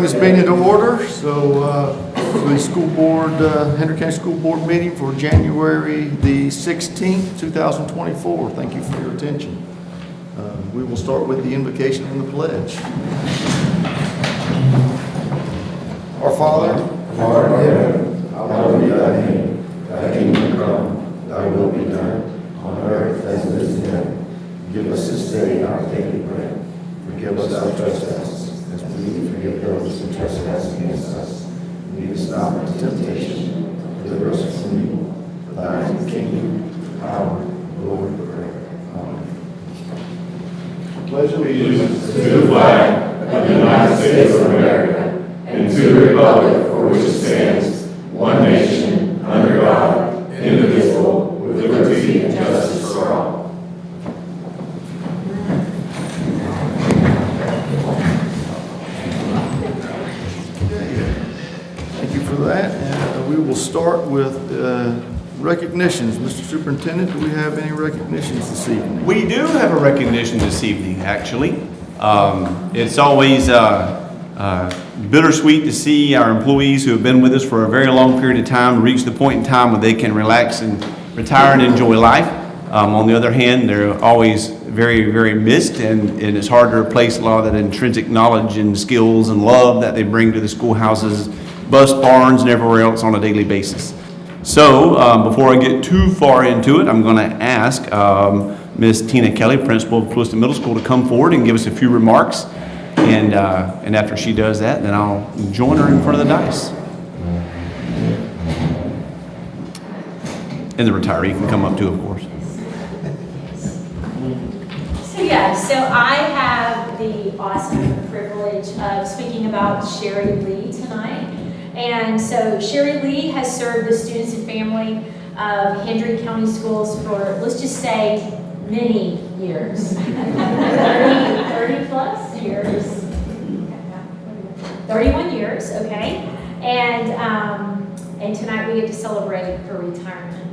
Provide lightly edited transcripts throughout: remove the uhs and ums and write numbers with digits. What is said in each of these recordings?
This meeting to order. So the school board, Hendry County School Board meeting for January the 16th, 2024. Thank you for your attention. We will start with the invocation and the pledge. Our Father, who art in heaven, hallowed be thy name. Thy kingdom come, thy will be done, on earth as it is in heaven. Give us this day our daily bread. Forgive us our trespasses, as we forgive those who trespass against us. Lead us not into temptation, but deliver us from evil. For thine is the kingdom, the power, the glory forever. Amen. Pledge Allegiance to the flag of the United States of America and to the republic for which it stands, one nation, under God, indivisible, with liberty and justice for all. Thank you for that. And we will start with recognitions. Mr. Superintendent, do we have any recognitions this evening? We do have a recognition this evening, actually. It's always bittersweet to see our employees who have been with us for a very long period of time reach the point in time where they can relax and retire and enjoy life. On the other hand, they're always very, very missed, and it's hard to replace a lot of that intrinsic knowledge and skills and love that they bring to the schoolhouses, bus barns, and everywhere else on a daily basis. So, before I get too far into it, I'm going to ask Ms. Tina Kelly, principal of Clewiston Middle School, to come forward and give us a few remarks. And after she does that, then I'll join her in front of the dais. And the retiree can come up too, of course. So I have the awesome privilege of speaking about Sherry Lee tonight. And so Sherry Lee has served the students and family of Hendry County Schools for, let's just say, many years. 30 plus years. 31 years, okay. And tonight we get to celebrate her retirement.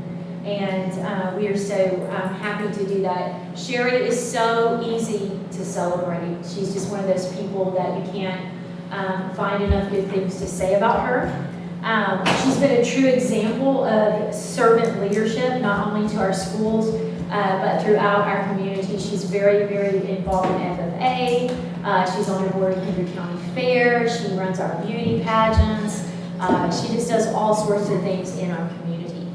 And we are so happy to do that. Sherry is so easy to celebrate. She's just one of those people that you can't find enough good things to say about her. She's been a true example of servant leadership, not only to our schools, but throughout our community. She's very, very involved in FFA. She's on the board of Hendry County Fair. She runs our beauty pageants. She just does all sorts of things in our community.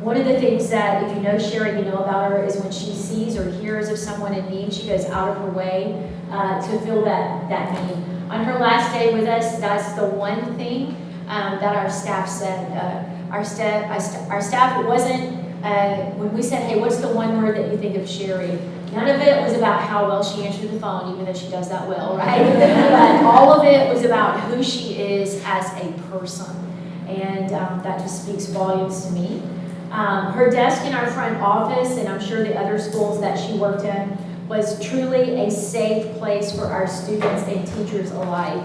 One of the things that, if you know Sherry, you know about her, is when she sees or hears of someone in need, she goes out of her way to fill that need. On her last day with us, that's the one thing that our staff said. Our staff, it wasn't, when we said, hey, what's the one word that you think of Sherry? None of it was about how well she answered the phone, even though she does that well, right? But all of it was about who she is as a person. And that just speaks volumes to me. Her desk in our front office, and I'm sure the other schools that she worked in, was truly a safe place for our students and teachers alike.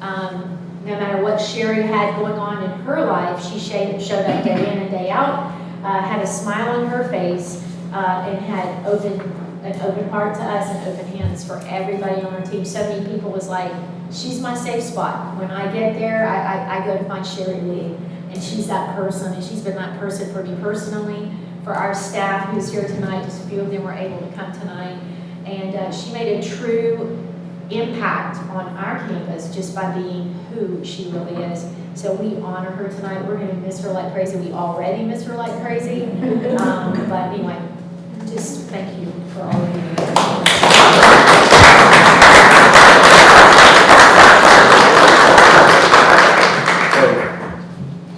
No matter what Sherry had going on in her life, she showed up day in and day out, had a smile on her face, and had an open heart to us and open hands for everybody on our team. So many people was like, she's my safe spot. When I get there, I go to find Sherry Lee, and she's that person, and she's been that person for me personally, for our staff who's here tonight. Just a few of them were able to come tonight, and she made a true impact on our campus just by being who she really is. So we honor her tonight. We're going to miss her like crazy. We already miss her like crazy. But anyway, just thank you for all of you.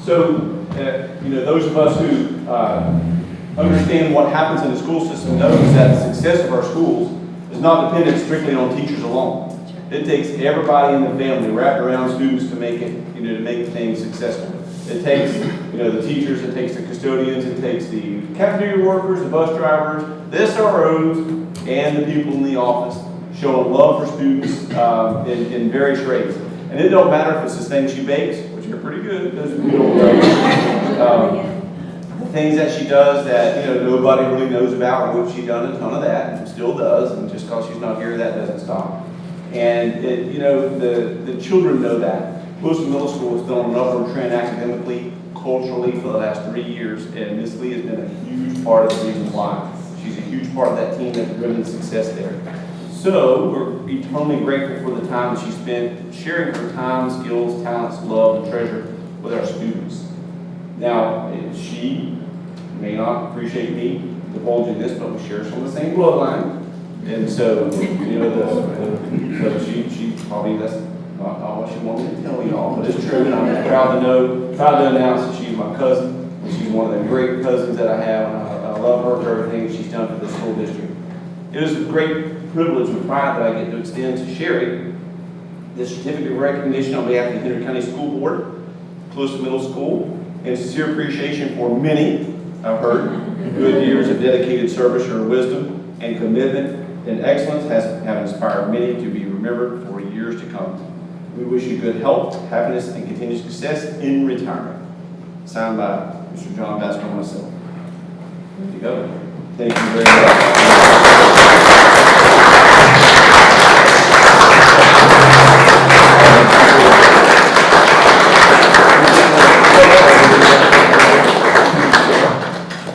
So, those of us who understand what happens in the school system knows that the success of our schools is not dependent strictly on teachers alone. It takes everybody in the family wrapped around students to make it, to make things successful. It takes, the teachers, it takes the custodians, it takes the cafeteria workers, the bus drivers, the SROs, and the people in the office showing love for students in various ways. And it don't matter if it's the things she bakes, which are pretty good, because we don't the things that she does that nobody really knows about, which she's done a ton of that and still does, and just because she's not here, that doesn't stop. And, you know, the children know that. Wilson Middle School has been on an upward trend academically, culturally for the last 3 years, and Miss Lee has been a huge part of the reason why. She's a huge part of that team that's driven success there. So we're eternally grateful for the time that she spent sharing her time, skills, talents, love, and treasure with our students. Now, she may not appreciate me divulging this, but we share some of the same bloodline. And so, you know, so she probably, that's not what she wanted to tell y'all, but it's true, and I'm proud to announce that she's my cousin, and she's one of the great cousins that I have, and I love her for everything she's done for the school district. It is a great privilege and pride that I get to extend to Sherry this certificate of recognition on behalf of the Hendry County School Board, Colusa Middle School, and sincere appreciation for many, I've heard, good years of dedicated service. Her wisdom and commitment and excellence have inspired many to be remembered for years to come. We wish you good health, happiness, and continued success in retirement. Signed by Mr. John Baskin and myself. There you go. Thank you very much.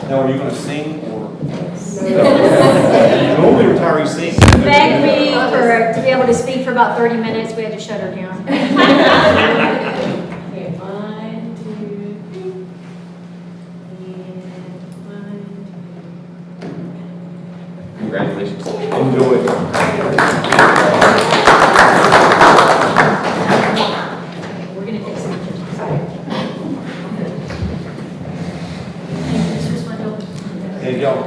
Now, are you going to sing or? Normally retirees sing. Begged me to be able to speak for about 30 minutes. We had to shut her down. Okay, 1, 2, 3. And 1, 2. Congratulations. Enjoy. We're going to take some pictures. Sorry. Mr. Swindle. Hey, y'all.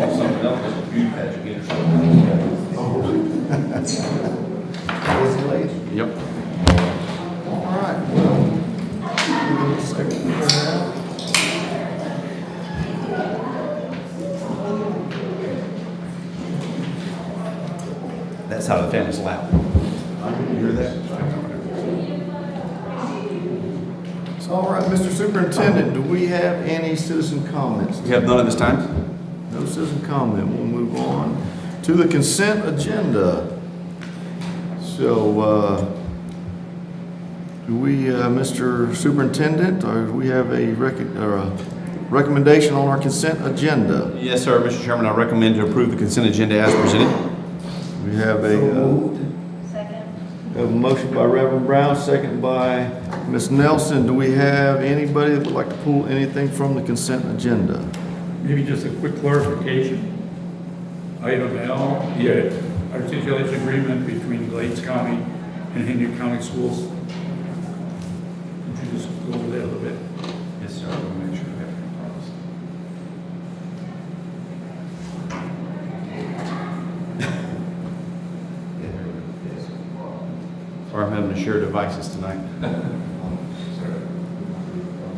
Something else, just a beauty patch again. Busy lady. Yep. All right, well, give me a second to turn it out. That's how the family's loud. You hear that? So, all right, Mr. Superintendent, do we have any citizen comments? We have none at this time? No citizen comment. We'll move on to the consent agenda. So, do we, Mr. Superintendent, or do we have a recommendation on our consent agenda? Yes, sir. Mr. Chairman, I recommend to approve the consent agenda as presented. We have a, Second. we have a motion by Reverend Brown, second by Ms. Nelson. Do we have anybody that would like to pull anything from the consent agenda? Maybe just a quick clarification. Item L, yeah, articulates agreement between Glades County and Hendry County Schools. Could you just go over that a little bit? Yes, sir. I'll make sure we have it in front of us. Sorry, I'm having to share devices tonight.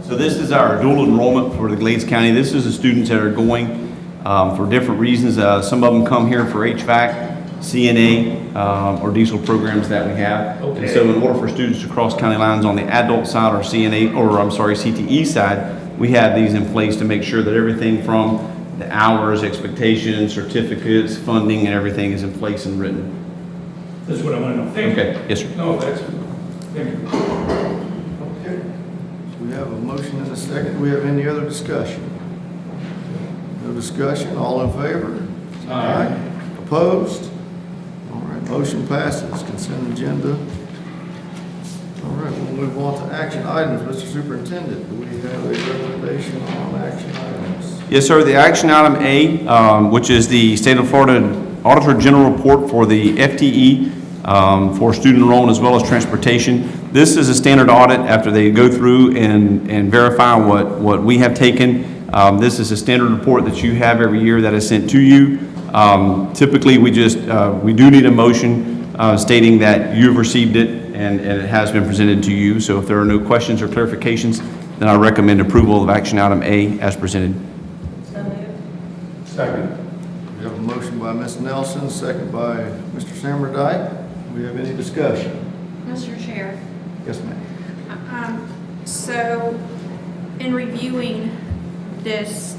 So this is our dual enrollment for the Glades County. This is the students that are going for different reasons. Some of them come here for HVAC, CNA, or diesel programs that we have. Okay. And so in order for students to cross county lines on the adult side or CNA, or I'm sorry, CTE side, we have these in place to make sure that everything from the hours, expectations, certificates, funding, and everything is in place and written. That's what I want to know. Thank you. Okay, yes, sir. No, thank you. Okay. So we have a motion and a second. Do we have any other discussion? No discussion. All in favor? Aye. Opposed? All right, motion passes. Consent agenda. All right, we'll move on to action items. Mr. Superintendent, do we have a recommendation on action items? Yes, sir. The action item A, which is the State of Florida Auditor General Report for the FTE for student enrollment as well as transportation. This is a standard audit after they go through and verify what we have taken. This is a standard report that you have every year that is sent to you. Typically, we do need a motion stating that you've received it and it has been presented to you. So if there are no questions or clarifications, then I recommend approval of action item A as presented. So moved. Second. We have a motion by Ms. Nelson, second by Mr. Sammerdike. Do we have any discussion? Mr. Chair, Yes, ma'am. so in reviewing this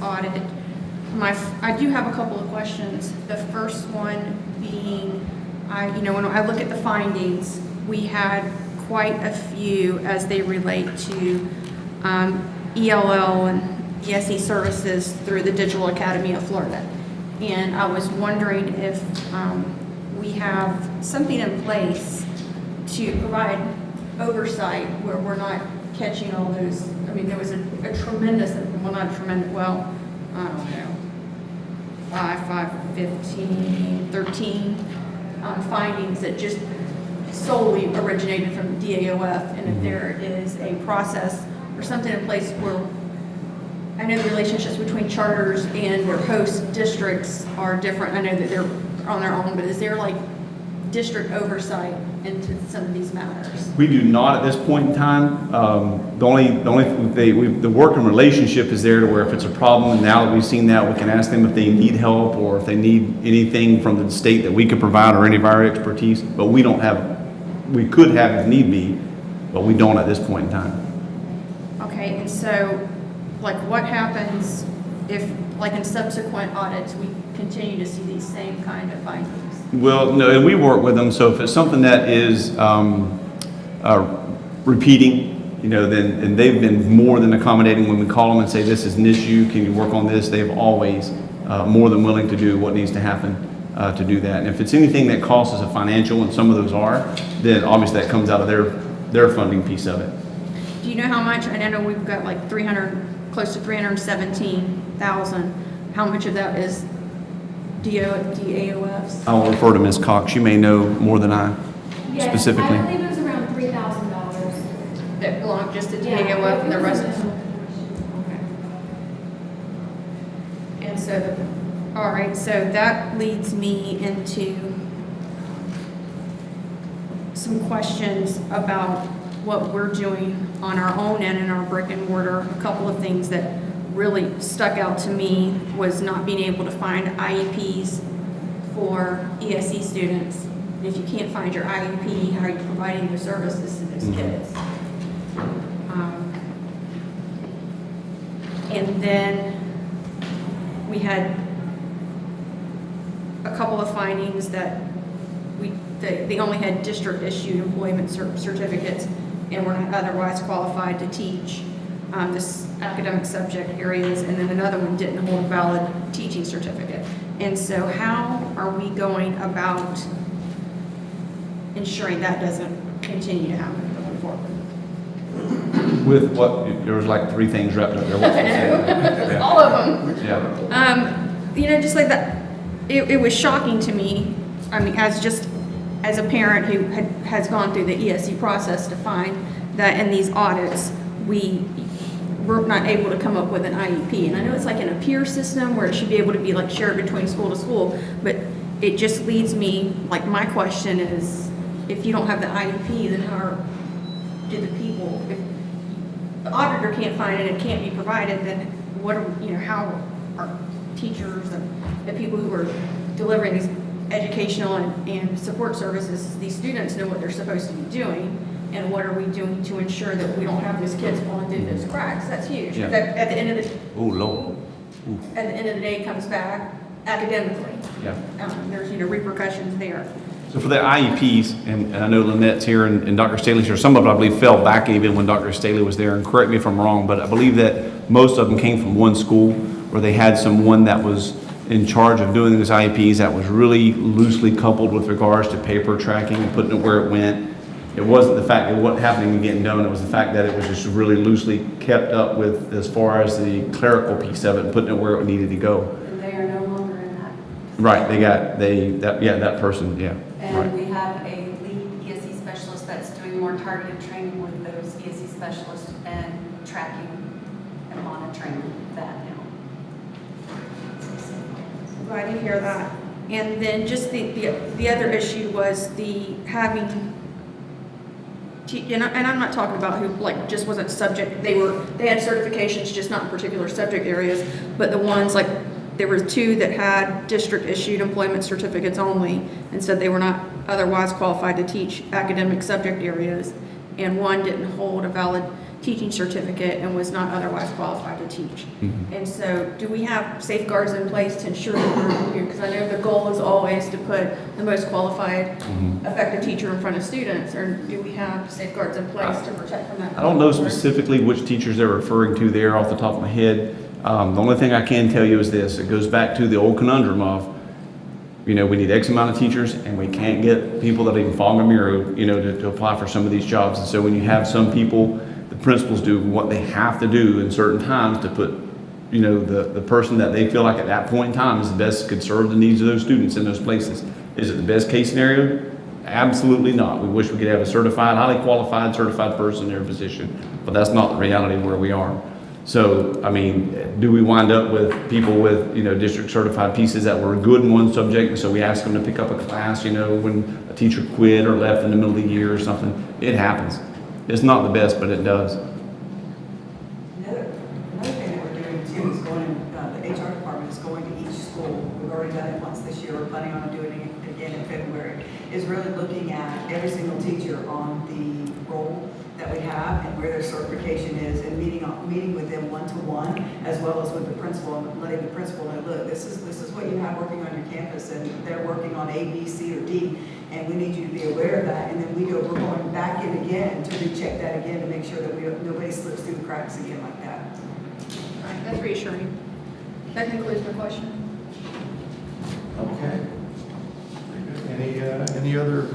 audit, I do have a couple of questions. The first one being, when I look at the findings, we had quite a few as they relate to ELL and ESE services through the Digital Academy of Florida. And I was wondering if we have something in place to provide oversight where we're not catching all those. I mean, there was a tremendous, well, not a tremendous, well, I don't know, 15, 13 findings that just solely originated from DAOF. And if there is a process or something in place where, I know the relationships between charters and their host districts are different. I know that they're on their own, but is there like district oversight into some of these matters? We do not at this point in time. The working relationship is there to where if it's a problem, and now that we've seen that, we can ask them if they need help or if they need anything from the state that we could provide or any of our expertise. But we don't have, we could have if need be, but we don't at this point in time. Okay, and so, like, what happens if, like, in subsequent audits, we continue to see these same kind of findings? Well, no, and we work with them, so if it's something that is repeating, then and they've been more than accommodating when we call them and say, this is an issue, can you work on this? They've always more than willing to do what needs to happen to do that. And if it's anything that costs us a financial, and some of those are, then obviously that comes out of their funding piece of it. Do you know how much? And I know we've got like close to 317,000. How much of that is DAOFs? I'll refer to Ms. Cox. You may know more than I specifically. I believe it was around $3,000. That belong just to DAOF and the rest of them? Okay. And so, all right, so that leads me into some questions about what we're doing on our own end in our brick and mortar. A couple of things that really stuck out to me was not being able to find IEPs for ESE students. If you can't find your IEP, how are you providing your services to those kids? And then we had a couple of findings that they only had district-issued employment certificates and were not otherwise qualified to teach this academic subject areas, and then another one didn't hold a valid teaching certificate. And so how are we going about ensuring that doesn't continue to happen going forward? With what, there was like 3 things wrapped up there. What's I know, all of them. Yeah. Just like that, it was shocking to me, I mean, as a parent who has gone through the ESE process, to find that in these audits, we were not able to come up with an IEP. And I know it's like in a peer system where it should be able to be like shared between school to school, but it just leads me, like, my question is, if you don't have the IEP, then how do the people, if the auditor can't find it and can't be provided, then what are, how are teachers and the people who are delivering these educational and support services, these students know what they're supposed to be doing, and what are we doing to ensure that we don't have those kids falling through those cracks? That's huge. Yeah. That at the end of the Oh, Lord. Ooh. at the end of the day, it comes back academically. Yeah. There's repercussions there. So for the IEPs, and I know Lynette's here and Dr. Staley's here, some of it I believe fell back even when Dr. Staley was there, and correct me if I'm wrong, but I believe that most of them came from one school where they had someone that was in charge of doing those IEPs that was really loosely coupled with regards to paper tracking and putting it where it went. It wasn't the fact that what happening and getting done, it was the fact that it was just really loosely kept up with as far as the clerical piece of it and putting it where it needed to go. And they are no longer in that. Right, that person, yeah. And Right. we have a lead ESE specialist that's doing more targeted training with those ESE specialists and tracking and monitoring that now. Glad to hear that. And then just the other issue was the having, and I'm not talking about who like just wasn't subject, they had certifications just not in particular subject areas, but the ones like, there were 2 that had district issued employment certificates only and said they were not otherwise qualified to teach academic subject areas, and 1 didn't hold a valid teaching certificate and was not otherwise qualified to teach. Mhm. And so do we have safeguards in place to ensure that we're here? Because I know the goal is always to put the most qualified, effective teacher in front of students, or do we have safeguards in place to protect from that? I don't know specifically which teachers they're referring to there off the top of my head. The only thing I can tell you is this: it goes back to the old conundrum of, we need X amount of teachers, and we can't get people that even fog a mirror, to apply for some of these jobs. And so when you have some people, the principals do what they have to do in certain times to put, the person that they feel like at that point in time is the best, could serve the needs of those students in those places. Is it the best case scenario? Absolutely not. We wish we could have a certified, highly qualified, certified person in their position, but that's not the reality where we are. So, do we wind up with people with, district certified pieces that were good in one subject, and so we ask them to pick up a class, when a teacher quit or left in the middle of the year or something? It happens. It's not the best, but it does. Another thing that we're doing too is the HR department is going to each school. We've already done it once this year. We're planning on doing it again in February. Is really looking at every single teacher on the role that we have and where their certification is, and meeting with them one-to-one, as well as with the principal, and letting the principal know, look, this is what you have working on your campus, and they're working on A, B, C, or D, and we need you to be aware of that. And then we're going back in again to recheck that again to make sure that nobody slips through the cracks again like that. All right, that's reassuring. That concludes my question. Okay. Any other?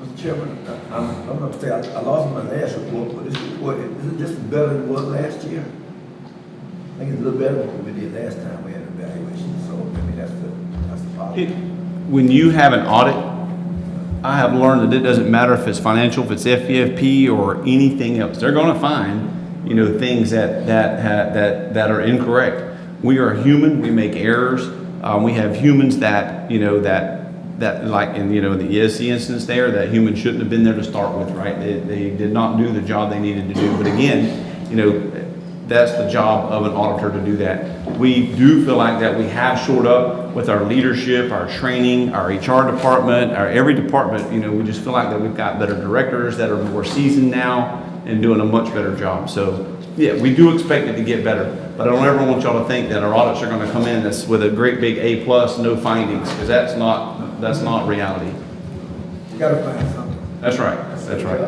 Mr. Chairman, I'm going to say, I lost my last report, but this report, is it just better than it was last year? I think it's a little better than what we did last time we had an evaluation, so that's the positive. When you have an audit, I have learned that it doesn't matter if it's financial, if it's FEFP or anything else. They're going to find, things that are incorrect. We are human. We make errors. We have humans that, that like in, the ESC instance there, that humans shouldn't have been there to start with, right? They did not do the job they needed to do. But again, that's the job of an auditor to do that. We do feel like that we have shored up with our leadership, our training, our HR department, every department. We just feel like that we've got better directors that are more seasoned now and doing a much better job. So yeah, we do expect it to get better, but I don't ever want y'all to think that our audits are going to come in with a great big A+, no findings, because that's not reality. You got to find something. That's right. That's right.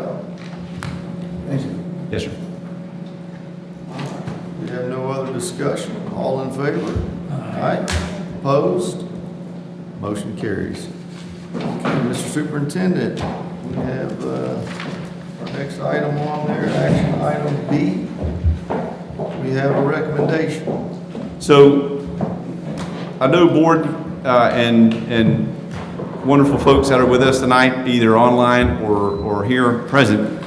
Thank you. Yes, sir. We have no other discussion. All in favor? Aye. Opposed? Motion carries. Okay, Mr. Superintendent, we have our next item on there, action item B. We have a recommendation. So I know board and wonderful folks that are with us tonight, either online or here present.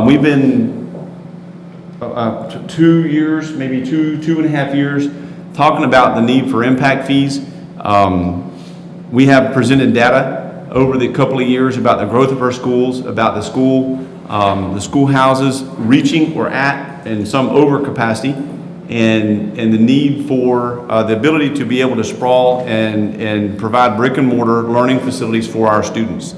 We've been 2 years, maybe two and a half years, talking about the need for impact fees. We have presented data over the couple of years about the growth of our schools, about the schoolhouses reaching or at and some over capacity, and the need for the ability to be able to sprawl and provide brick and mortar learning facilities for our students.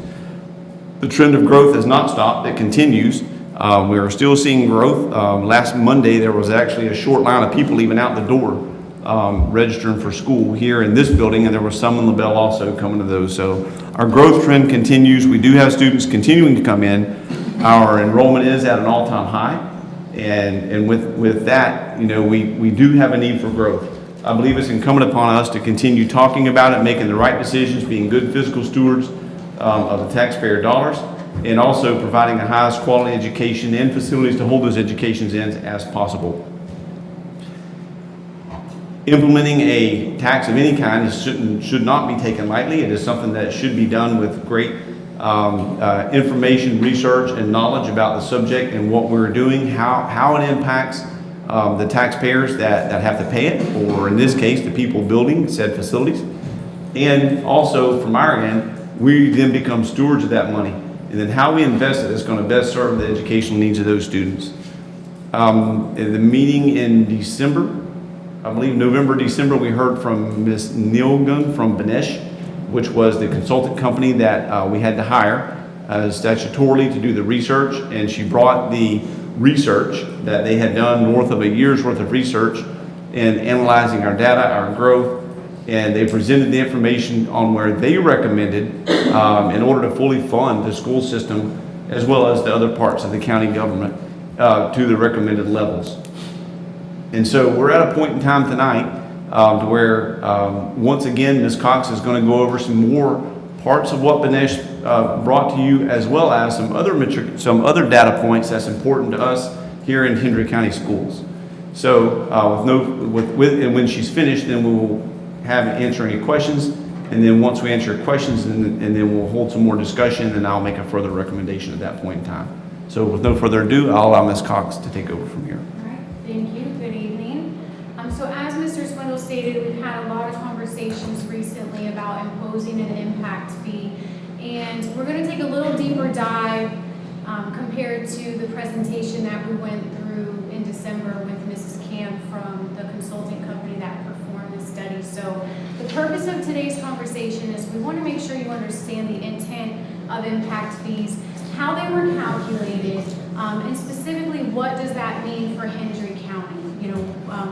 The trend of growth has not stopped, it continues. We are still seeing growth. Last Monday, there was actually a short line of people even out the door registering for school here in this building, and there was some in LaBelle also coming to those. So our growth trend continues. We do have students continuing to come in. Our enrollment is at an all-time high, and with that, we do have a need for growth. I believe it's incumbent upon us to continue talking about it, making the right decisions, being good fiscal stewards of the taxpayer dollars, and also providing the highest quality education and facilities to hold those educations in as possible. Implementing a tax of any kind should not be taken lightly. It is something that should be done with great information, research, and knowledge about the subject and what we're doing, how it impacts the taxpayers that have to pay it, or in this case, the people building said facilities. And also, from our end, we then become stewards of that money. And then how we invest it is going to best serve the educational needs of those students. In the meeting in December, I believe November, December, we heard from Ms. Neilgun from Benesh, which was the consultant company that we had to hire statutorily to do the research, and she brought the research that they had done, north of a year's worth of research in analyzing our data, our growth, and they presented the information on where they recommended in order to fully fund the school system as well as the other parts of the county government to the recommended levels. And so we're at a point in time tonight to where once again Ms. Cox is going to go over some more parts of what Banesh brought to you, as well as some other data points that's important to us here in Hendry County Schools. So and when she's finished, then we will answer any questions, and then once we answer questions, and then we'll hold some more discussion, and I'll make a further recommendation at that point in time. So with no further ado, I'll allow Ms. Cox to take over from here. All right, thank you. Good evening. So as Mr. Swindle stated, we've had a lot of conversations recently about imposing an impact fee, and we're going to take a little deeper dive compared to the presentation that we went through in December with Mrs. Camp from the consulting company that performed the study. So the purpose of today's conversation is we want to make sure you understand the intent of impact fees, how they were calculated, and specifically what does that mean for Hendry County? You know,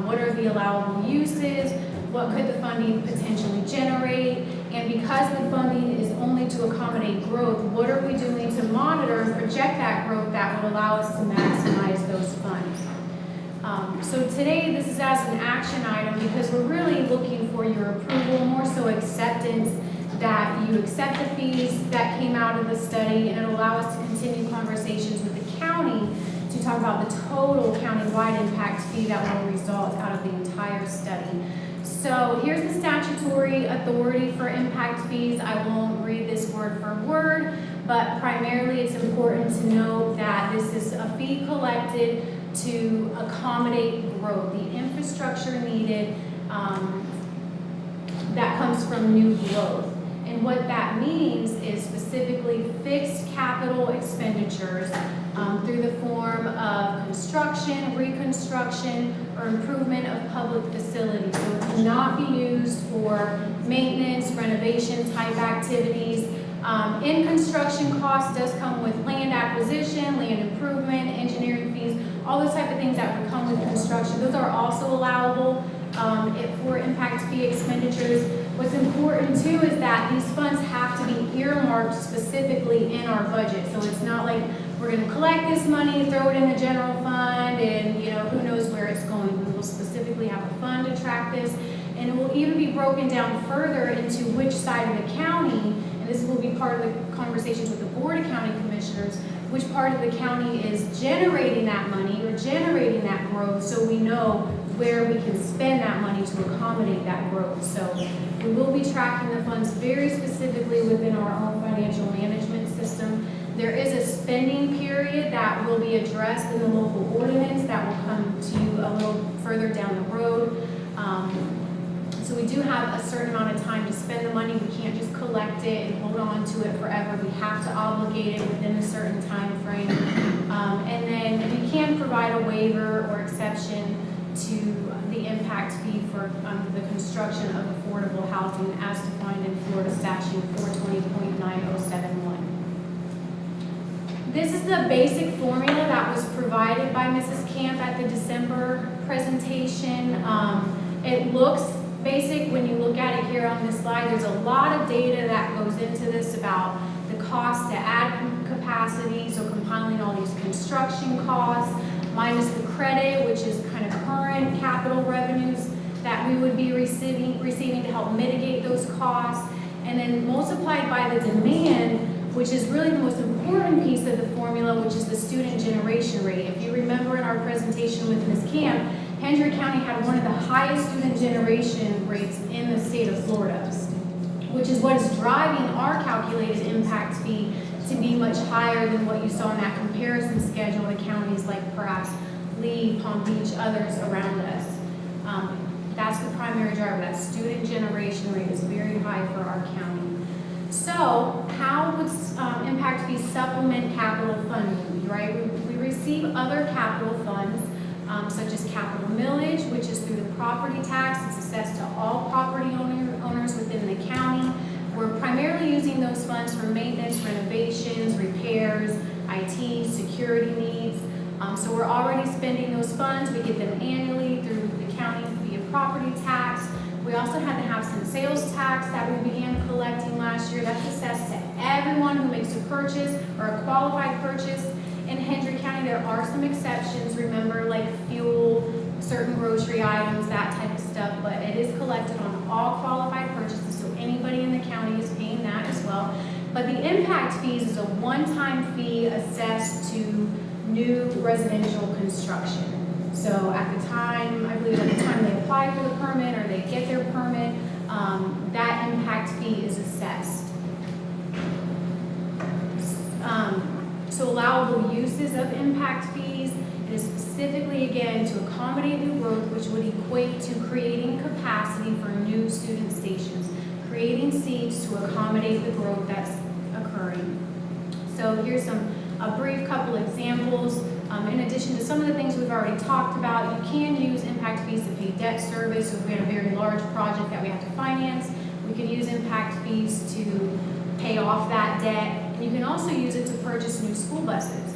what are the allowable uses? What could the funding potentially generate? And because the funding is only to accommodate growth, what are we doing to monitor and project that growth that would allow us to maximize those funds? So today, this is as an action item because we're really looking for your approval, more so acceptance, that you accept the fees that came out of the study, and it'll allow us to continue conversations with the county to talk about the total countywide impact fee that will result out of the entire study. So here's the statutory authority for impact fees. I won't read this word for word, but primarily it's important to note that this is a fee collected to accommodate growth, the infrastructure needed that comes from new growth. And what that means is specifically fixed capital expenditures through the form of construction, reconstruction, or improvement of public facilities. So it cannot be used for maintenance, renovation type activities. In construction, costs does come with land acquisition, land improvement, engineering fees, all those type of things that would come with construction. Those are also allowable for impact fee expenditures. What's important too is that these funds have to be earmarked specifically in our budget. So it's not like we're going to collect this money, throw it in the general fund, and who knows where it's going. We will specifically have a fund to track this, and it will even be broken down further into which side of the county, and this will be part of the conversations with the Board of County Commissioners, which part of the county is generating that money or generating that growth, so we know where we can spend that money to accommodate that growth. So we will be tracking the funds very specifically within our own financial management system. There is a spending period that will be addressed in the local ordinance that will come to you a little further down the road. So we do have a certain amount of time to spend the money. We can't just collect it and hold on to it forever. We have to obligate it within a certain time frame. And then we can provide a waiver or exception to the impact fee for the construction of affordable housing as defined in Florida Statute 420.9071. This is the basic formula that was provided by Mrs. Camp at the December presentation. It looks basic when you look at it here on this slide. There's a lot of data that goes into this about the cost to add capacity, so compiling all these construction costs, minus the credit, which is kind of current capital revenues that we would be receiving to help mitigate those costs, and then multiplied by the demand, which is really the most important piece of the formula, which is the student generation rate. If you remember in our presentation with Ms. Camp, Hendry County had one of the highest student generation rates in the state of Florida, which is what is driving our calculated impact fee to be much higher than what you saw in that comparison schedule to counties like perhaps Lee, Palm Beach, others around us. That's the primary driver. That student generation rate is very high for our county. So how would impact fees supplement capital funding, right? We receive other capital funds, such as capital millage, which is through the property tax. It's assessed to all property owners within the county. We're primarily using those funds for maintenance, renovations, repairs, IT, security needs. So we're already spending those funds. We get them annually through the county via property tax. We also had to have some sales tax that we began collecting last year. That's assessed to everyone who makes a purchase or a qualified purchase. In Hendry County, there are some exceptions, remember, like fuel, certain grocery items, that type of stuff, but it is collected on all qualified purchases, so anybody in the county is paying that as well. But the impact fees is a one-time fee assessed to new residential construction. So at the time, I believe at the time they apply for the permit or they get their permit, that impact fee is assessed. So allowable uses of impact fees, it is specifically, again, to accommodate new growth, which would equate to creating capacity for new student stations, creating seats to accommodate the growth that's occurring. So here's a brief couple examples. In addition to some of the things we've already talked about, you can use impact fees to pay debt service. So if we have a very large project that we have to finance, we can use impact fees to pay off that debt. And you can also use it to purchase new school buses.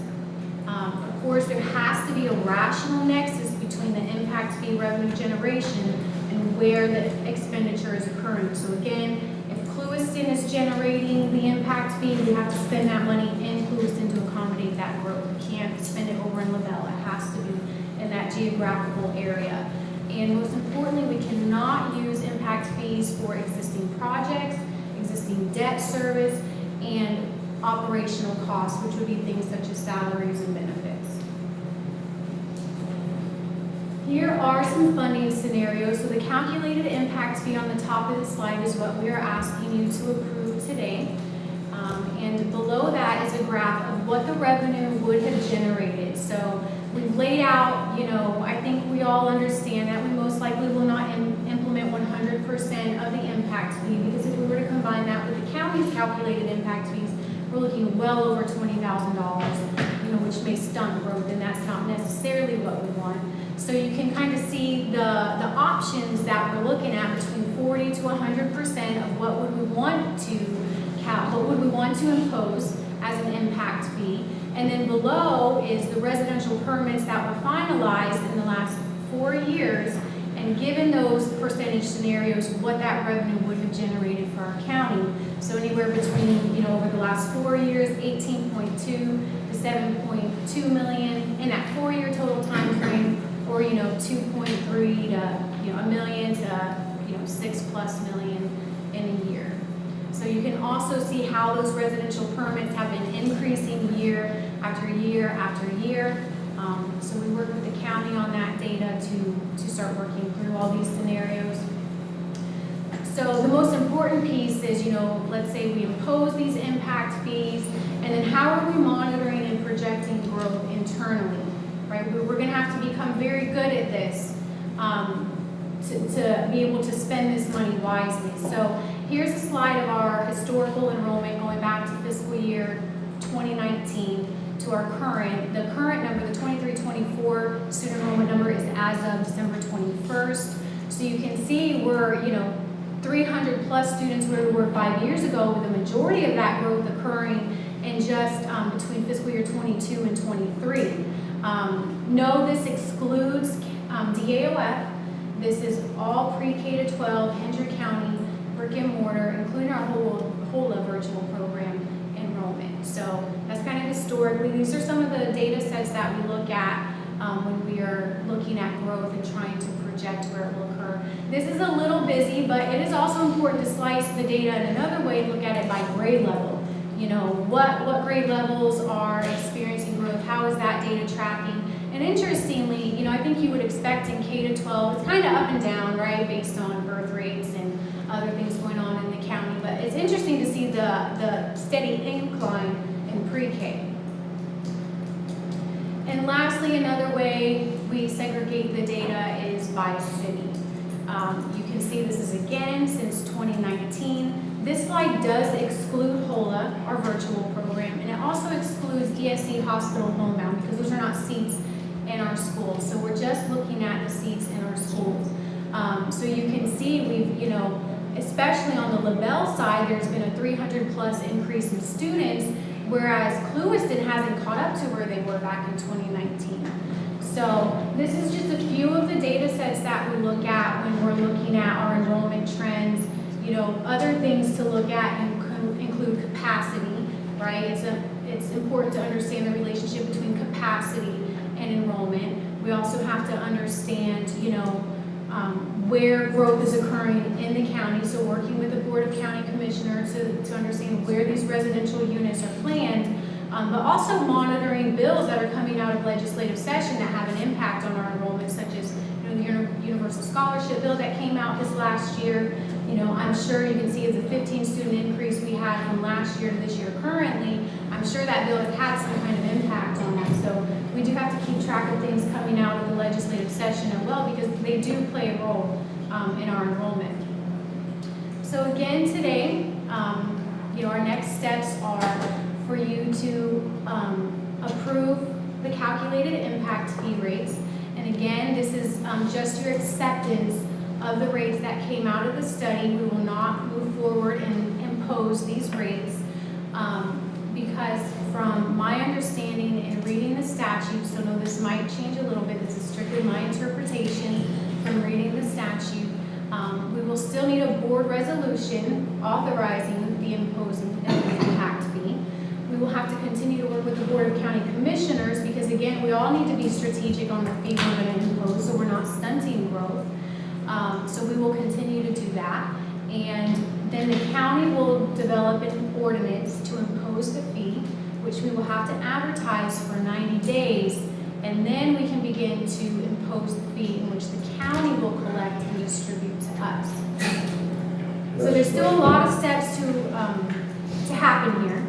Of course, there has to be a rational nexus between the impact fee revenue generation and where the expenditure is occurring. So again, if Clewiston is generating the impact fee, we have to spend that money in Clewiston to accommodate that growth. We can't spend it over in LaBelle. It has to be in that geographical area. And most importantly, we cannot use impact fees for existing projects, existing debt service, and operational costs, which would be things such as salaries and benefits. Here are some funding scenarios. So the calculated impact fee on the top of the slide is what we are asking you to approve today. And below that is a graph of what the revenue would have generated. So we've laid out, I think we all understand that we most likely will not implement 100% of the impact fee, because if we were to combine that with the county's calculated impact fees, we're looking well over $20,000, which may stunt growth, and that's not necessarily what we want. So you can kind of see the options that we're looking at between 40 to 100% of what would we want to impose as an impact fee. And then below is the residential permits that were finalized in the last 4 years, and given those percentage scenarios, what that revenue would have generated for our county. So anywhere between, over the last 4 years, 18.2 to 7.2 million in that 4-year total time frame, or 2.3 to $1 million to $6+ million in a year. So you can also see how those residential permits have been increasing year after year after year. So we work with the county on that data to start working through all these scenarios. So the most important piece is, let's say we impose these impact fees, and then how are we monitoring and projecting growth internally, right? We're going to have to become very good at this to be able to spend this money wisely. So here's a slide of our historical enrollment going back to fiscal year 2019 to our the current number, the 23-24 student enrollment number is as of December 21st. So you can see we're, 300 plus students where we were 5 years ago, with the majority of that growth occurring in just between fiscal year 22 and 23. No, this excludes DAOF. This is all pre-K to 12, Hendry County, brick and mortar, including our whole virtual program enrollment. So that's kind of historically, these are some of the data sets that we look at when we are looking at growth and trying to project where it will occur. This is a little busy, but it is also important to slice the data in another way, look at it by grade level. What grade levels are experiencing growth? How is that data tracking? And interestingly, I think you would expect in K to 12, it's kind of up and down, right, based on birth rates and other things going on in the county. But it's interesting to see the steady incline in pre-K. And lastly, another way we segregate the data is by city. You can see this is again since 2019. This slide does exclude HOLA, our virtual program, and it also excludes ESC Hospital Homebound, because those are not seats in our schools. So we're just looking at the seats in our schools. So you can see we've, especially on the LaBelle side, there's been a 300+ increase in students, whereas Clewiston hasn't caught up to where they were back in 2019. So this is just a few of the data sets that we look at when we're looking at our enrollment trends. You know, other things to look at include capacity, right? It's important to understand the relationship between capacity and enrollment. We also have to understand, you know, where growth is occurring in the county. So working with the Board of County Commissioners to understand where these residential units are planned, but also monitoring bills that are coming out of legislative session that have an impact on our enrollment, such as, you know, the Universal Scholarship Bill that came out this last year. You know, I'm sure you can see it's a 15 student increase we had from last year to this year currently. I'm sure that bill has had some kind of impact on that. So we do have to keep track of things coming out of the legislative session as well, because they do play a role in our enrollment. So again, today, you know, our next steps are for you to approve the calculated impact fee rates. And again, this is just your acceptance of the rates that came out of the study. We will not move forward and impose these rates because from my understanding and reading the statute, so no, this might change a little bit, this is strictly my interpretation from reading the statute, we will still need a board resolution authorizing the imposing of the impact fee. We will have to continue to work with the Board of County Commissioners because again, we all need to be strategic on the fee we're going to impose so we're not stunting growth. So we will continue to do that. And then the county will develop an ordinance to impose the fee, which we will have to advertise for 90 days. And then we can begin to impose the fee in which the county will collect and distribute to us. So there's still a lot of steps to happen here.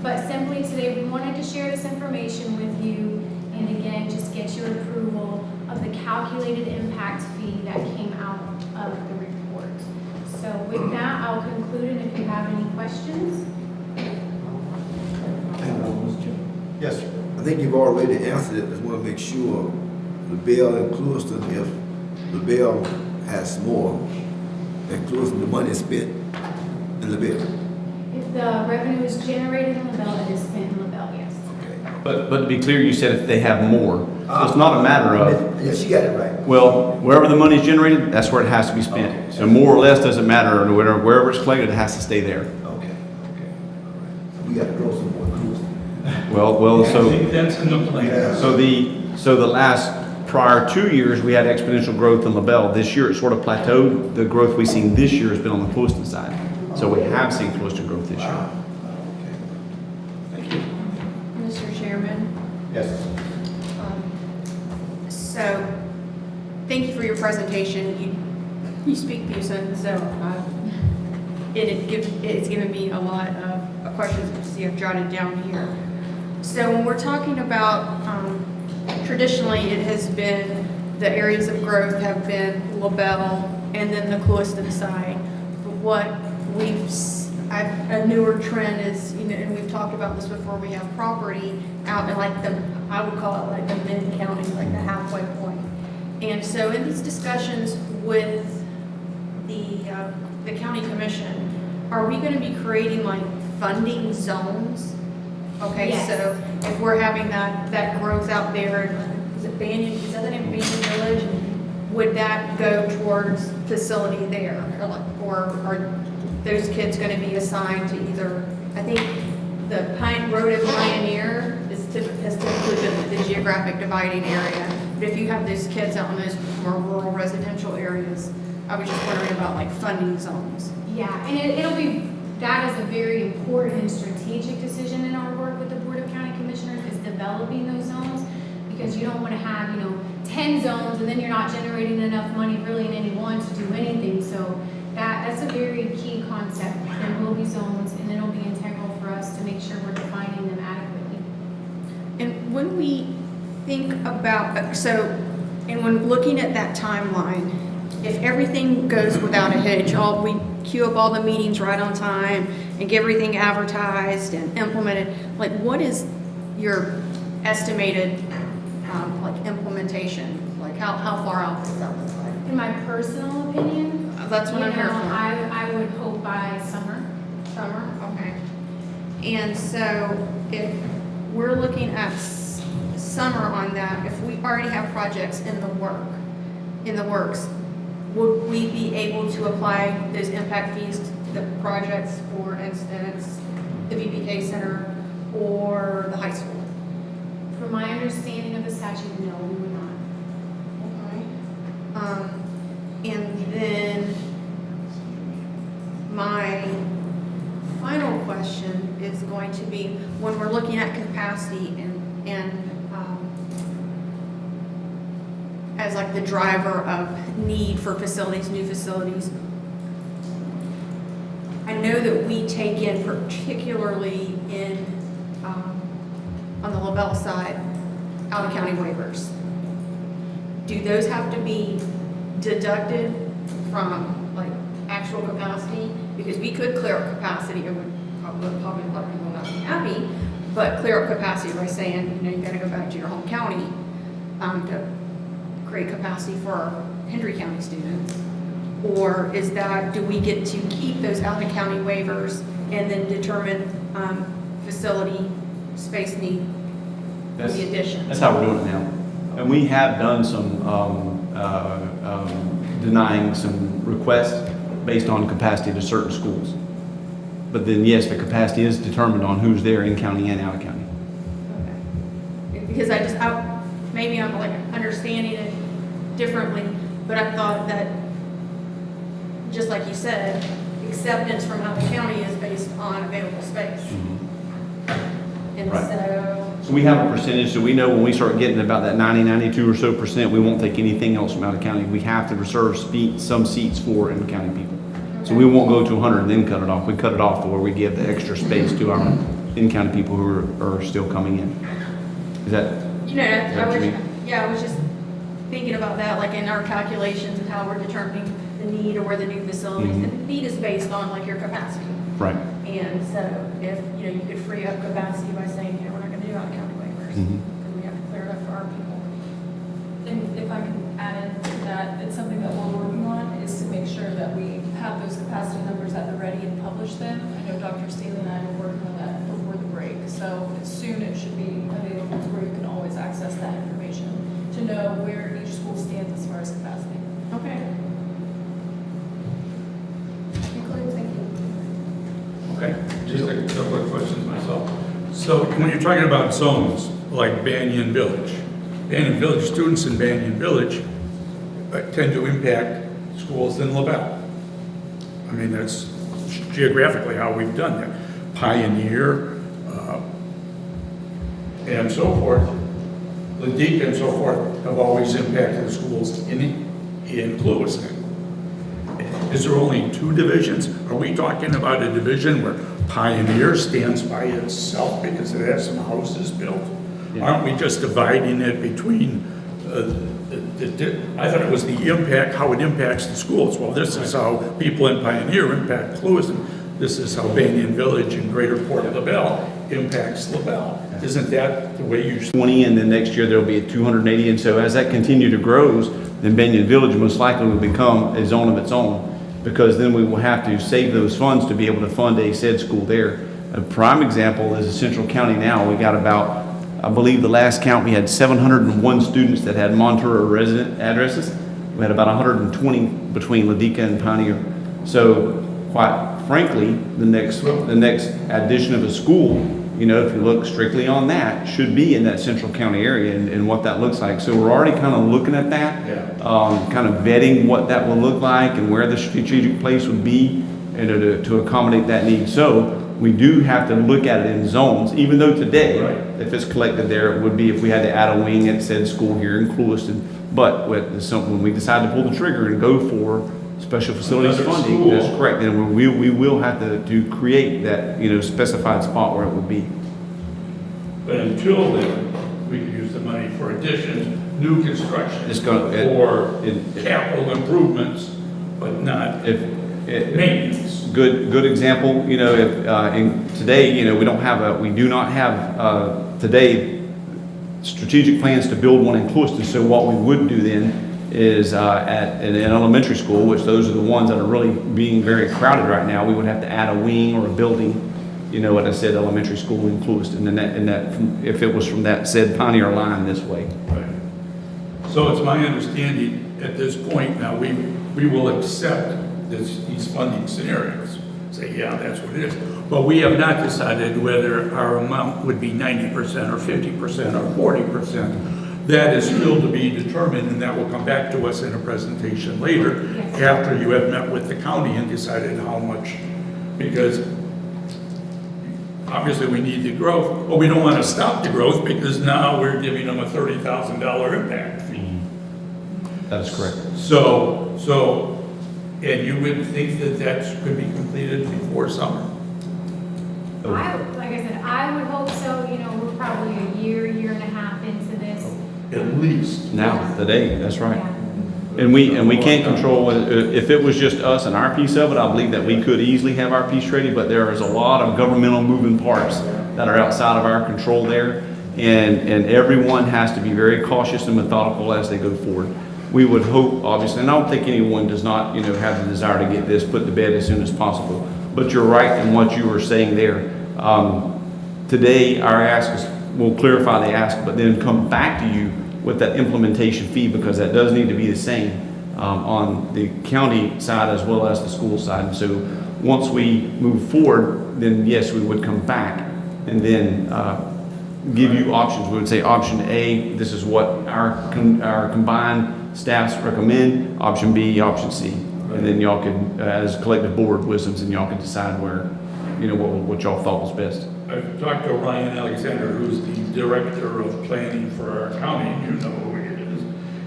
But simply today, we wanted to share this information with you and again, just get your approval of the calculated impact fee that came out of the report. So with that, I'll conclude, and if you have any questions. Yes, sir. I think you've already answered it. Just want to make sure LaBelle and Clewiston, if LaBelle has more than Clewiston, the money is spent in LaBelle. If the revenue is generated in LaBelle, it is spent in LaBelle, yes. Okay. But to be clear, you said if they have more. So it's not a matter of, Yeah, she got it right. well, wherever the money's generated, that's where it has to be spent. So more or less doesn't matter, or wherever it's collected, it has to stay there. Okay, okay, all right. We got to grow some more Clewiston. Well, I think that's in the plan. So the last prior 2 years, we had exponential growth in LaBelle. This year, it sort of plateaued. The growth we've seen this year has been on the Clewiston side. So we have seen Clewiston growth this year. Thank you. Mr. Chairman, Yes. so thank you for your presentation. You speak Pusan, so it's given me a lot of questions to see I've jotted down here. So when we're talking about, traditionally it has been, the areas of growth have been LaBelle and then the Clewiston side. But what a newer trend is, you know, and we've talked about this before, we have property out in like I would call it like the mid-county, like the halfway point. And so in these discussions with the county commission, are we going to be creating like funding zones? Okay, Yes. so if we're having that growth out there, is that the name Banyan Village? Would that go towards facility there? Or are those kids going to be assigned to either, I think the Road of Pioneer has typically been the geographic dividing area. But if you have those kids out in those more rural residential areas, I was just wondering about like funding zones. Yeah, and that is a very important and strategic decision in our work with the Board of County Commissioners, is developing those zones, because you don't want to have, 10 zones and then you're not generating enough money really in any one to do anything. So that's a very key concept. There will be zones, and it'll be integral for us to make sure we're defining them adequately. And when we think about, and when looking at that timeline, if everything goes without a hitch, we queue up all the meetings right on time and get everything advertised and implemented, like what is your estimated implementation? Like how far out does that look like? In my personal opinion, That's what I'm here for. I would hope by summer. Okay. And so if we're looking at summer on that, if we already have projects in the works, would we be able to apply those impact fees to the projects, for instance, the VPK Center or the high school? From my understanding of the statute, no, we would not. And then my final question is going to be, when we're looking at capacity and as like the driver of need for facilities, new facilities, I know that we take in, particularly in, on the LaBelle side, out-of-county waivers. Do those have to be deducted from like actual capacity? Because we could clear up capacity, it would probably a lot of people not be happy, but clear up capacity by saying, you gotta go back to your home county to create capacity for our Hendry County students. Or is that, do we get to keep those out-of-county waivers and then determine facility space need for the addition? That's how we're doing it now. And we have done some denying some requests based on capacity to certain schools. But then, yes, the capacity is determined on who's there in county and out of county. Okay. Because maybe I'm like understanding it differently, but I thought that, just like you said, acceptance from out of county is based on available space. And Right. So we have a percentage, so we know when we start getting about that 92 or so percent, we won't take anything else from out of county. We have to reserve some seats for in-county people. So we won't go to 100 and then cut it off. We cut it off to where we give the extra space to our in-county people who are still coming in. Is that? I was just thinking about that, like in our calculations and how we're determining the need or where the new facilities, the need is based on like your capacity. Right. And so if, you could free up capacity by saying, we're not gonna do out-of-county waivers, because we have to clear it up for our people. And if I can add into that, it's something that we're working on, is to make sure that we have those capacity numbers at the ready and publish them. I know Dr. Staley and I were working on that before the break, so soon it should be available to where you can always access that information to know where each school stands as far as capacity. Okay. Thank you. Okay, just a couple of questions myself. So when you're talking about zones, like Banyan Village students in Banyan Village tend to impact schools in LaBelle. I mean, that's geographically how we've done that. Pioneer, and so forth, Leduc and so forth have always impacted the schools in Lewiston. Is there only two divisions? Are we talking about a division where Pioneer stands by itself because it has some houses built? Yeah. Aren't we just dividing it between, I thought it was the impact, how it impacts the schools. Well, this is how people in Pioneer impact Lewiston. This is how Banyan Village and Greater Port LaBelle impacts LaBelle. Isn't that the way you... 20, and then next year there'll be a 280, and so as that continue to grows, then Banyan Village most likely will become a zone of its own, because then we will have to save those funds to be able to fund a said school there. A prime example is Central County now. We got about, I believe the last count, we had 701 students that had Montour resident addresses. We had about 120 between Leduc and Pioneer. So quite frankly, the next addition of a school, if you look strictly on that, should be in that Central County area and what that looks like. So we're already kind of looking at that, kind of vetting what that will look like and where the strategic place would be and to accommodate that need. So we do have to look at it in zones, even though today, if it's collected there, it would be if we had to add a wing at said school here in Lewiston. But when we decide to pull the trigger and go for special facilities funding, that's correct. And we will have to create that, specified spot where it would be. But until then, we could use the money for additions, new construction, or capital improvements, but not maintenance. Good example. If today, we do not have today strategic plans to build one in Lewiston. So what we would do then is at an elementary school, which those are the ones that are really being very crowded right now, we would have to add a wing or a building, you know, at a said elementary school in Clewiston, and that, if it was from that said Pioneer line this way. Right. So it's my understanding at this point now, we will accept these funding scenarios. Say, yeah, that's what it is. But we have not decided whether our amount would be 90% or 50% or 40%. That is still to be determined, and that will come back to us in a presentation later Yes. after you have met with the county and decided how much, because obviously we need the growth, but we don't want to stop the growth because now we're giving them a $30,000 impact fee. That is correct. So, and you would think that that could be completed before summer? Like I said, I would hope so. You know, we're probably a year and a half into this. At least. Now, today, that's right. Yeah. And we can't control, if it was just us and our piece of it, I believe that we could easily have our piece ready, but there is a lot of governmental moving parts that are outside of our control there. And everyone has to be very cautious and methodical as they go forward. We would hope, obviously, and I don't think anyone does not, you know, have the desire to get this put to bed as soon as possible. But you're right in what you were saying there. Today, our ask is, we'll clarify the ask, but then come back to you with that implementation fee, because that does need to be the same on the county side as well as the school side. And so once we move forward, then yes, we would come back and then give you options. We would say option A, this is what our combined staffs recommend. Option B, option C. And then y'all can, as collective board wisdoms, and y'all can decide where, you know, what y'all thought was best. I've talked to Ryan Alexander, who's the director of planning for our county, and you know who he is.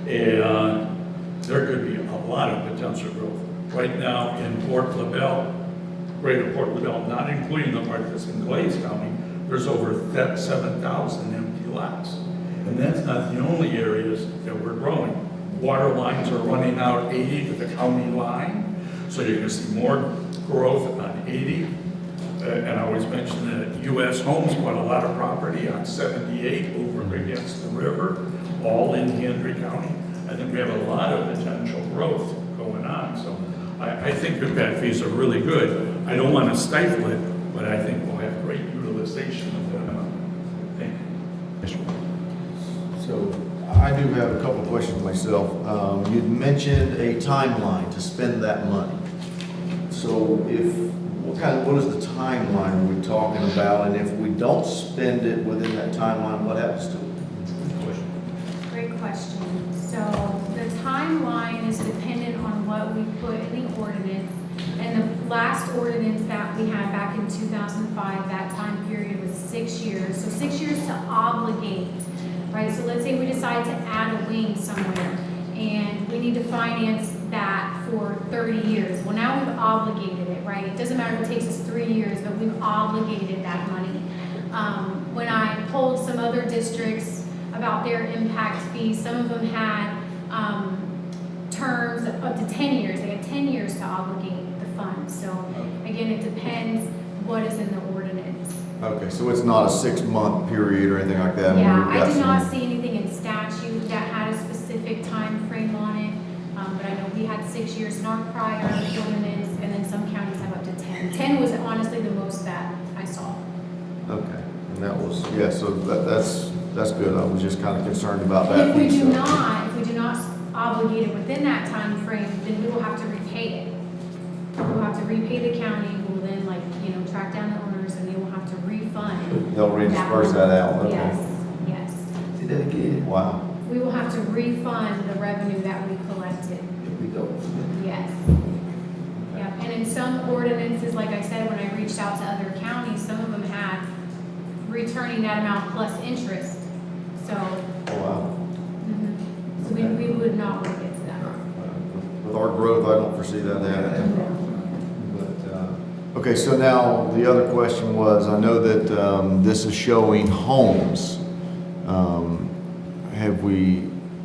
And there could be a lot of potential growth. Right now in Port LaBelle, greater Port LaBelle, not including the part that's in Glades County, there's over 7,000 empty lots. And that's not the only areas that we're growing. Water lines are running out 80 to the county line, so you're gonna see more growth on 80. And I always mention that U.S. Homes bought a lot of property on 78 over against the river, all in Hendry County. I think we have a lot of potential growth going on, so I think impact fees are really good. I don't want to stifle it, but I think we'll have great utilization of them. Thank you. So I do have a couple of questions myself. You'd mentioned a timeline to spend that money. So what is the timeline we're talking about? And if we don't spend it within that timeline, what happens to it? Great question. So the timeline is dependent on what we put in the ordinance. And the last ordinance that we had back in 2005, that time period was 6 years. So 6 years to obligate, right? So let's say we decide to add a wing somewhere and we need to finance that for 30 years. Well, now we've obligated it, right? It doesn't matter if it takes us 3 years, but we've obligated that money. When I polled some other districts about their impact fees, some of them had terms up to 10 years. They had 10 years to obligate the funds. So again, it depends what is in the ordinance. Okay, so it's not a 6-month period or anything like that? Yeah, We've I got did some- not see anything in statute that had a specific time frame on it. But I know we had 6 years in our prior ordinance, and then some counties have up to 10. 10 was honestly the most that I saw. Okay, and that was, yeah, so that's good. I was just kind of concerned about that. And if we piece do of it. not obligate it within that time frame, then we will have to repay it. We'll have to repay the county, who will then track down the owners, and they will have to refund. They'll redisperse that out, okay. Yes. Did that again? Wow. We will have to refund the revenue that we collected. Here we go. Yes. Yep, and in some ordinances, like I said, when I reached out to other counties, some of them had returning that amount plus interest. So, Oh, wow. so we would not want to get to that. With our growth, I don't foresee that happening. But, okay, so now the other question was, I know that this is showing homes.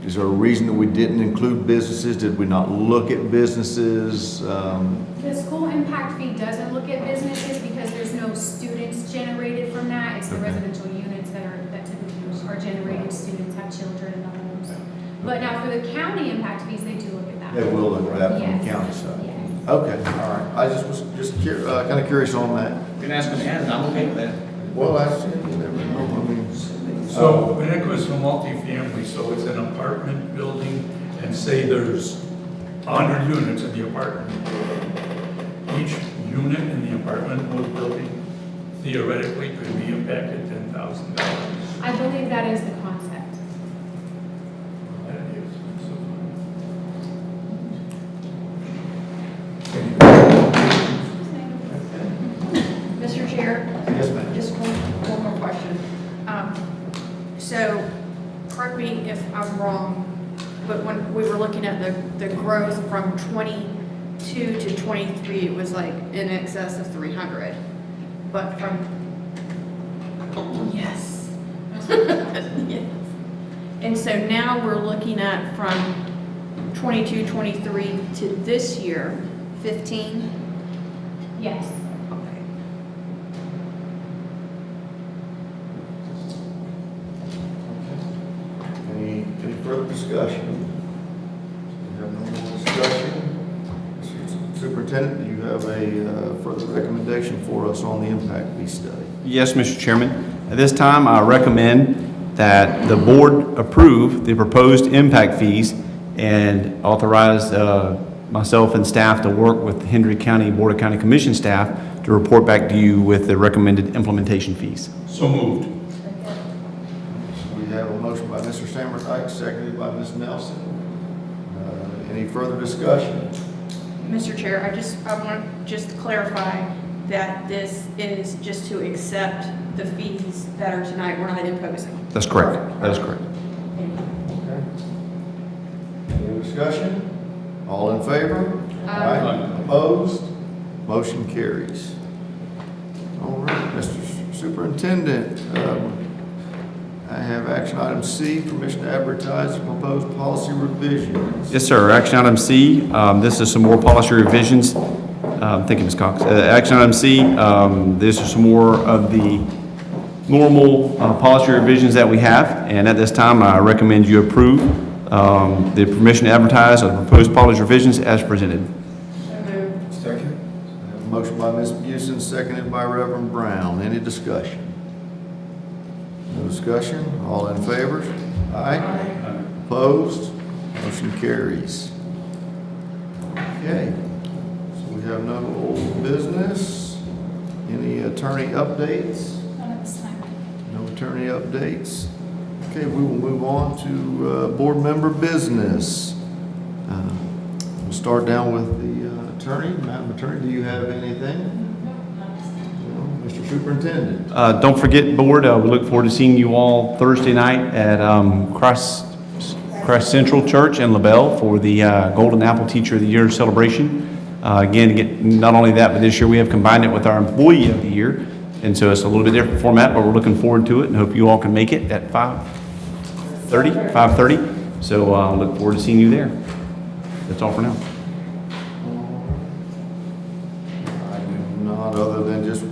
Is there a reason that we didn't include businesses? Did we not look at businesses? The school impact fee doesn't look at businesses because there's no students generated from that. It's the Okay. residential units that typically are generated. Students have children in the homes. But now for the county impact fees, they do look at that. They will look at that from Yes. the county side. Yes. Okay, all right. I just was kind of curious on that. can ask them to add it, I'm okay with that. Well, I see, you never know, I mean. So when it goes to multifamily, so it's an apartment building, and say there's 100 units in the apartment. Each unit in the apartment or building theoretically could be impacted $10,000. I believe that is the concept. That is, Mr. Chair? Yes, ma'am. Just one more question. So, correct me if I'm wrong, but when we were looking at the growth from 22 to 23, it was like in excess of 300. But from, yes. Yes. And so now we're looking at from 22, 23 to this year, 15? Yes. Okay. Any further discussion? We have no more discussion. Mr. Superintendent, do you have a further recommendation for us on the impact fee study? Yes, Mr. Chairman. At this time, I recommend that the board approve the proposed impact fees and authorize myself and staff to work with the Hendry County Board of County Commission staff to report back to you with the recommended implementation fees. So moved. We have a motion by Mr. Sammerdyke, seconded by Ms. Nelson. Any further discussion? Mr. Chair, I want to just clarify that this is just to accept the fees that are tonight, we're not imposing. That's correct. That is correct. Okay. Any discussion? All in favor? Aye. Opposed? Motion carries. All right, Mr. Superintendent, I have action item C, permission to advertise the proposed policy revisions. Yes, sir. Action item C, this is some more policy revisions. Thank you, Ms. Cox. Action item C, this is some more of the normal policy revisions that we have, and at this time, I recommend you approve the permission to advertise of the proposed policy revisions as presented. Second. I have a motion by Ms. Busey, seconded by Reverend Brown. Any discussion? No discussion? All in favor? Aye. Opposed? Motion carries. Okay. So we have no old business. Any attorney updates? Not at this time. No attorney updates. Okay, we will move on to board member business. We'll start down with the attorney. Madam Attorney, do you have anything? No. Mr. Superintendent? Don't forget, board, we look forward to seeing you all Thursday night at Christ Central Church in LaBelle for the Golden Apple Teacher of the Year celebration. Again, not only that, but this year we have combined it with our Employee of the Year. And so it's a little bit different format, but we're looking forward to it and hope you all can make it at 5:30. So I look forward to seeing you there. That's all for now. I do not, other than just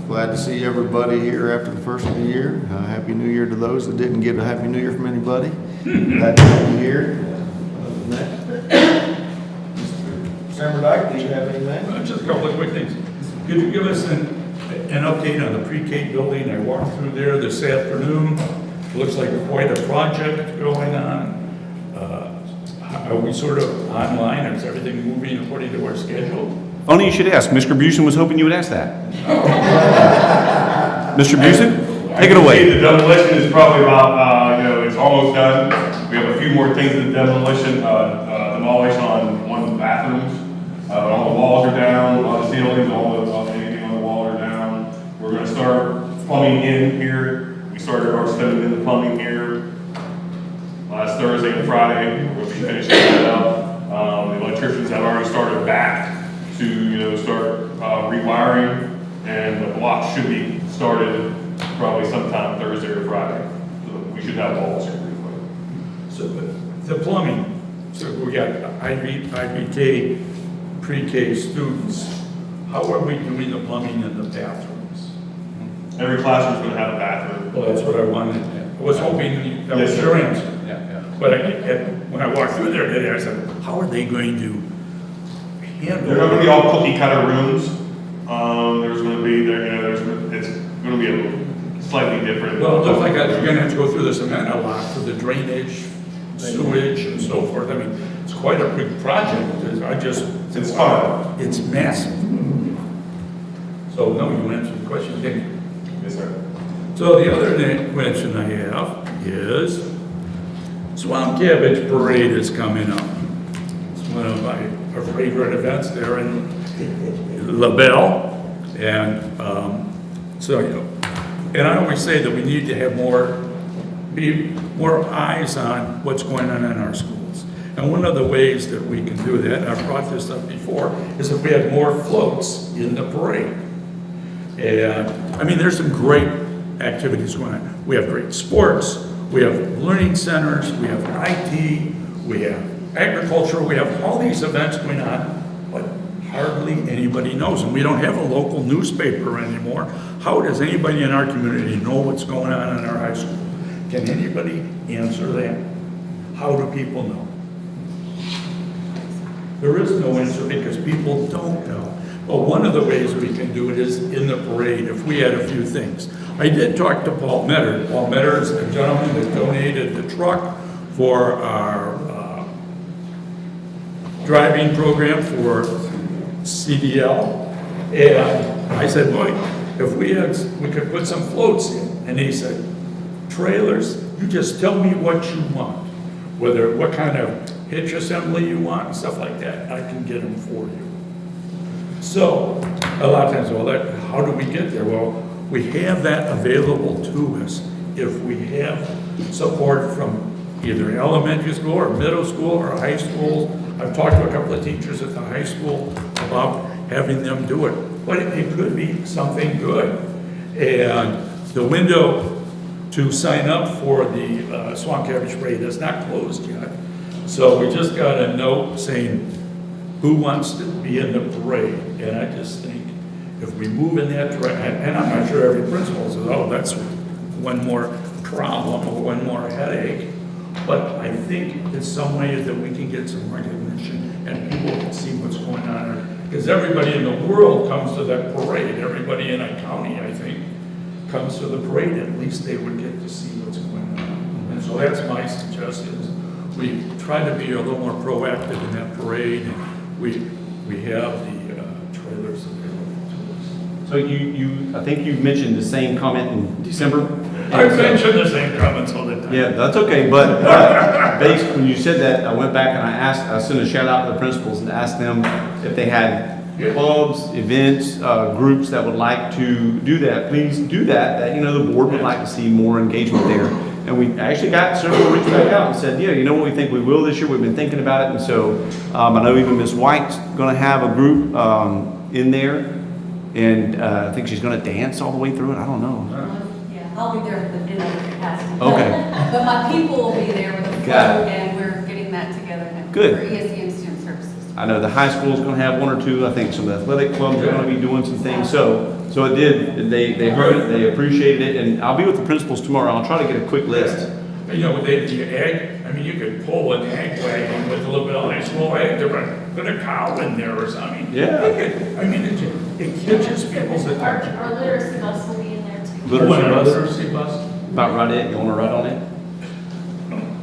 glad to see everybody here after the first of the year. Happy New Year to those that didn't get a Happy New Year from anybody. Glad to be here. Other than that, Mr. Sammerdyke, do you have anything? Just a couple of quick things. Could you give us an update on the pre-K building? I walked through there this afternoon. Looks like quite a project going on. Are we sort of online? Is everything moving according to our schedule? Funny you should ask. Mr. Busen was hoping you would ask that. Mr. Busen, take it away. The demolition is probably about, it's almost done. We have a few more things in demolition on one of the bathrooms. All the walls are down, all the ceilings, anything on the wall are down. We're gonna start plumbing in here. We started our studying in the plumbing here last Thursday and Friday. We'll be finishing that up. The electricians have already started back to, start rewiring, and the block should be started probably sometime Thursday or Friday. So we should have walls here pretty quick. So the plumbing, so we got IBK, pre-K students. How are we doing the plumbing in the bathrooms? Every classroom's gonna have a bathroom. Well, that's what I wanted. I was hoping that was Yes, your sir. answer. But when I walked through there today, I said, how are they going to handle? They're gonna be all cookie cutter rooms. There's gonna be, it's gonna be a slightly different. Well, it looks like you're gonna have to go through the cement a lot for the drainage, sewage and so forth. I mean, it's quite a big project. It's fun. It's massive. So, no, you answered the question, didn't you? Yes, sir. So the other question I have is Swamp Cabbage Parade is coming up. It's one of my favorite events there in LaBelle. And so, you know, and I always say that we need to have be more eyes on what's going on in our schools. And one of the ways that we can do that, and I've brought this up before, is if we had more floats in the parade. And, I mean, there's some great activities going on. We have great sports, we have learning centers, we have IT, we have agriculture, we have all these events going on, but hardly anybody knows. And we don't have a local newspaper anymore. How does anybody in our community know what's going on in our high school? Can anybody answer that? How do people know? There is no answer because people don't know. But one of the ways we can do it is in the parade, if we had a few things. I did talk to Paul Metter. Paul Metter is the gentleman that donated the truck for our driving program for CDL. And I said, boy, if we could put some floats in. And he said, trailers, you just tell me what you want. What kind of hitch assembly you want and stuff like that, I can get them for you. So, a lot of times, well, how do we get there? Well, we have that available to us if we have support from either elementary school or middle school or high school. I've talked to a couple of teachers at the high school about having them do it, but it could be something good. And the window to sign up for the Swamp Cabbage Parade is not closed yet. So we just got a note saying who wants to be in the parade. And I just think if we move in that direction, and I'm not sure every principal says, oh, that's one more problem or one more headache. But I think it's some way that we can get some recognition and people can see what's going on. Because everybody in the world comes to that parade. Everybody in a county, I think, comes to the parade. At least they would get to see what's going on. And so that's my suggestion. We try to be a little more proactive in that parade. And we have the trailers available to us. So I think you mentioned the same comment in December. I mentioned the same comments all the time. Yeah, that's okay, but based, when you said that, I went back and I sent a shout out to the principals and asked them if they had clubs, events, groups that would like to do that. Please do that, you know, the board would like to see more engagement there. And we actually got several reached back out and said, yeah, you know what, we think we will this year. We've been thinking about it. And so I know even Ms. White's going to have a group in there. And I think she's going to dance all the way through it. I don't know. Yeah, I'll be there in other capacity. Okay. But my people will be there with a float, Got it. and we're getting that together now Good. for ESE and student services. I know the high school is going to have one or two. I think some athletic clubs are going to be doing some things. So it did. They heard it. They appreciated it. And I'll be with the principals tomorrow. I'll try to get a quick list. You know, I mean, you could pull an ag wagon with a little bit of high school ag, put a cow in there or something. Yeah. It catches people's attention. Our literacy bus will be in there too. Literacy bus? About right it. You want to ride on it?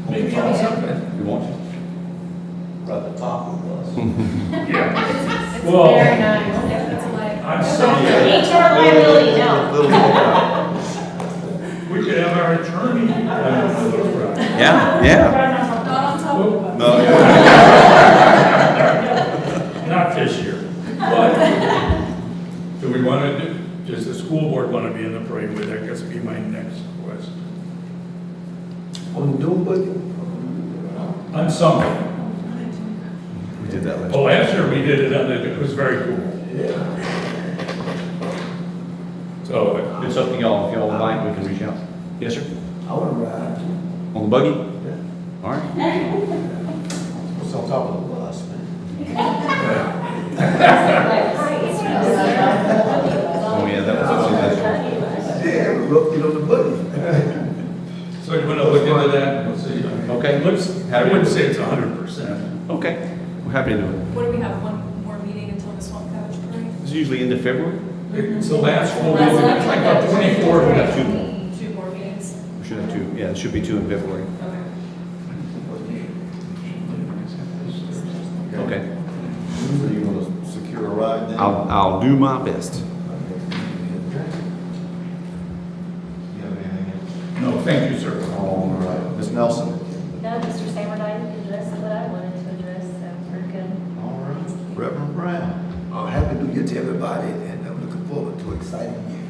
Maybe on something. You want to? Right at the top of the bus. Yeah. It's Well, very nice. It's like. I'm sorry. HR liability, no. We could have our attorney. Yeah. Not on top of the bus. Not this year. But do we want to does the school board want to be in the parade with? That guess be my next question. On the dune buggy? On something. We did that last Well, last year we did it it was very cool. Yeah. So It's up to y'all. If y'all would like, we can reach out. Yes, sir. I want to ride. On the buggy? Yeah. All right. What's on top of the bus, man? Oh, yeah, that was last year. Yeah, we're looking on the buggy. So you want to look into that? We'll see. Okay. It looks, I wouldn't say it's 100%. Okay. We're happy to do it. What do we have, one more meeting until the Swamp Cabbage Parade? It's usually end of February. It's the last full week, it's like the 24th. We have two. Two more meetings. We should have two, yeah, there should be two in February. Okay. So you want to secure a ride then? I'll do my best. You have anything else? No, thank you, sir. All right. Ms. Nelson? No, Mr. Samardine addressed what I wanted to address, so we're good. All right. Reverend Brown? Happy New Year to everybody, and I'm looking forward to an exciting year.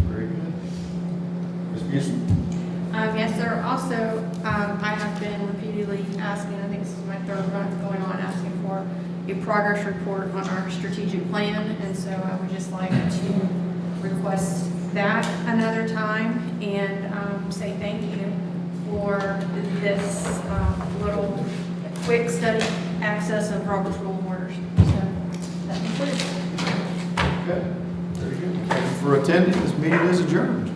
Very good. Ms. Houston? Yes, sir. Also, I have been repeatedly asking, I think this is my third month going on, asking for a progress report on our strategic plan. And so I would just like to request that another time and say thank you for this little quick study access of Robert's Rule of Orders. So that concludes. Okay, very good. Thank you for attending. This meeting is adjourned.